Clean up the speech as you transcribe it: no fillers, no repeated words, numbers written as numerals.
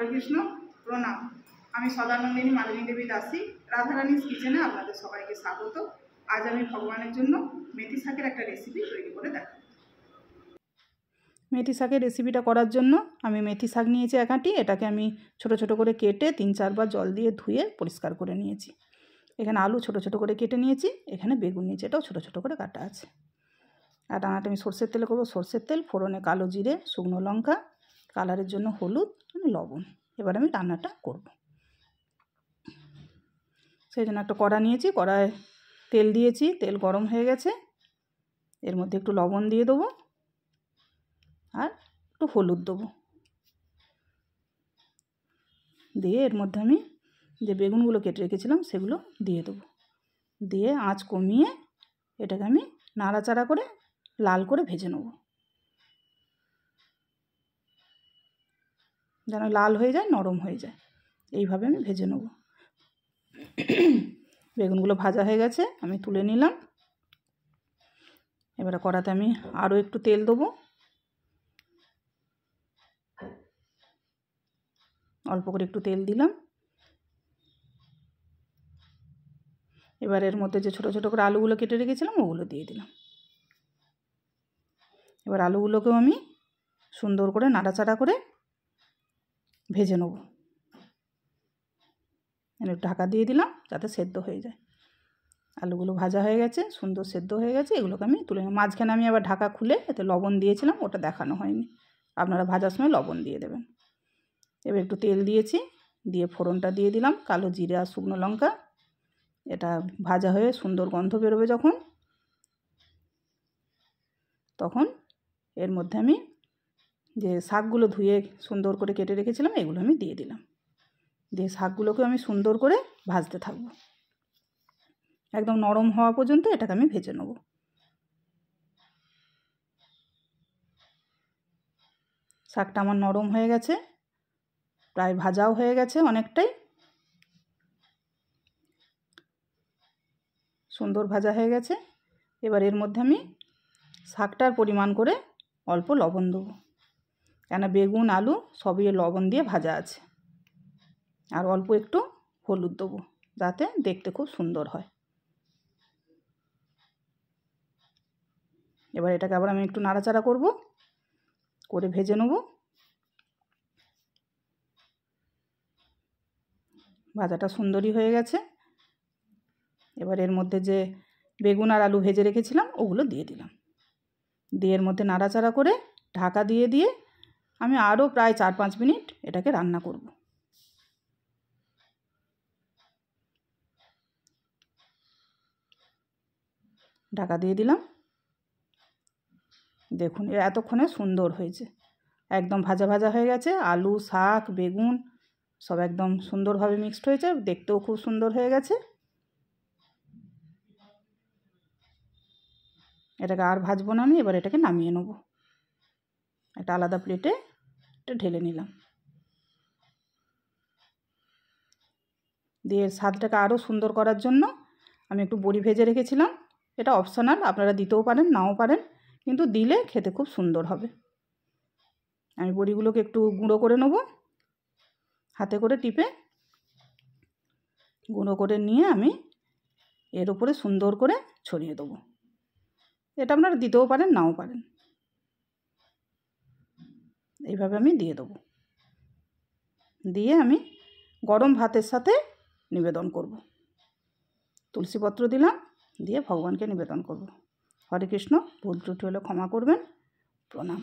হরে কৃষ্ণ, প্রণাম। আমি সদানন্দিনী মালিনী দেবী দাসী, রাধারানীর কিচেনে আপনাদের সবাইকে স্বাগত। আজ আমি ভগবানের জন্য মেথি শাকের একটা রেসিপি তৈরি করে দেখাবো। মেথি শাকের রেসিপিটা করার জন্য আমি মেথি শাক নিয়েছি এক আঁটি। এটাকে আমি ছোট ছোট করে কেটে 3-4 বার জল দিয়ে ধুয়ে পরিষ্কার করে নিয়েছি। এখানে আলু ছোট ছোট করে কেটে নিয়েছি, এখানে বেগুন নিয়েছি, এটাও ছোট ছোট করে কাটা আছে। আর রান্নাটা আমি সর্ষের তেলে করবো। সর্ষের তেল, ফোড়নে কালো জিরে, শুকনো লঙ্কা, কালারের জন্য হলুদ, লবণ। এবার আমি রান্নাটা করব। সেই জন্য একটা কড়া নিয়েছি, কড়ায় তেল দিয়েছি, তেল গরম হয়ে গেছে। এর মধ্যে একটু লবণ দিয়ে দেবো আর একটু হলুদ দেবো। দিয়ে এর মধ্যে আমি যে বেগুনগুলো কেটে রেখেছিলাম সেগুলো দিয়ে দেবো। দিয়ে আঁচ কমিয়ে এটাকে আমি নাড়াচাড়া করে লাল করে ভেজে নেব, যেন লাল হয়ে যায়, নরম হয়ে যায়। এইভাবে আমি ভেজে নেব। বেগুনগুলো ভাজা হয়ে গেছে, আমি তুলে নিলাম। এবারে কড়াতে আমি আরও একটু তেল দেবো, অল্প করে একটু তেল দিলাম। এবার এর মধ্যে যে ছোটো ছোটো করে আলুগুলো কেটে রেখেছিলাম ওগুলো দিয়ে দিলাম। এবার আলুগুলোকেও আমি সুন্দর করে নাড়াচাড়া করে ভেজে নেব। একটু ঢাকা দিয়ে দিলাম যাতে সেদ্ধ হয়ে যায়। আলুগুলো ভাজা হয়ে গেছে, সুন্দর সেদ্ধ হয়ে গেছে। এগুলোকে আমি তুলে নেব। মাঝখানে আমি আবার ঢাকা খুলে এতে লবণ দিয়েছিলাম, ওটা দেখানো হয়নি। আপনারা ভাজার সময় লবণ দিয়ে দেবেন। এবার একটু তেল দিয়েছি, দিয়ে ফোড়নটা দিয়ে দিলাম, কালো জিরে আর শুকনো লঙ্কা। এটা ভাজা হয়ে সুন্দর গন্ধ বেরোবে যখন, তখন এর মধ্যে আমি যে শাকগুলো ধুয়ে সুন্দর করে কেটে রেখেছিলাম এগুলো আমি দিয়ে দিলাম। দিয়ে শাকগুলোকে আমি সুন্দর করে ভাজতে থাকবো, একদম নরম হওয়া পর্যন্ত এটাকে আমি ভেজে নেব। শাকটা আমার নরম হয়ে গেছে, প্রায় ভাজাও হয়ে গেছে, অনেকটাই সুন্দর ভাজা হয়ে গেছে। এবার এর মধ্যে আমি শাকটার পরিমাণ করে অল্প লবণ দেবো, কেন বেগুন আলু সবই লবণ দিয়ে ভাজা আছে। আর অল্প একটু হলুদ দেবো, যাতে দেখতে খুব সুন্দর হয়। এবার এটাকে আবার আমি একটু নাড়াচাড়া করব, করে ভেজে নেব। ভাজাটা সুন্দরই হয়ে গেছে। এবার এর মধ্যে যে বেগুন আর আলু ভেজে রেখেছিলাম ওগুলো দিয়ে দিলাম। দিয়ে এর মধ্যে নাড়াচাড়া করে ঢাকা দিয়ে দিয়ে আমি আরও প্রায় 4-5 মিনিট এটাকে রান্না করব। ঢাকা দিয়ে দিলাম। দেখুন এতক্ষণে সুন্দর হয়েছে, একদম ভাজা ভাজা হয়ে গেছে। আলু, শাক, বেগুন সব একদম সুন্দরভাবে মিক্সড হয়েছে, দেখতেও খুব সুন্দর হয়ে গেছে। এটাকে আর ভাজবো না আমি, এবার এটাকে নামিয়ে নেব। একটা আলাদা প্লেটে এটা ঢেলে নিলাম। দিয়ে স্বাদটাকে আরও সুন্দর করার জন্য আমি একটু বড়ি ভেজে রেখেছিলাম। এটা অপশনাল, আপনারা দিতেও পারেন নাও পারেন, কিন্তু দিলে খেতে খুব সুন্দর হবে। আমি বড়িগুলোকে একটু গুঁড়ো করে নেব, হাতে করে টিপে গুঁড়ো করে নিয়ে আমি এর উপরে সুন্দর করে ছড়িয়ে দেবো। এটা আপনারা দিতেও পারেন নাও পারেন। এইভাবে আমি দিয়ে দেবো। দিয়ে আমি গরম ভাতের সাথে নিবেদন করব। তুলসীপত্র দিলাম, দিয়ে ভগবানকে নিবেদন করব। হরে কৃষ্ণ। ভুল ত্রুটি হলে ক্ষমা করবেন। প্রণাম।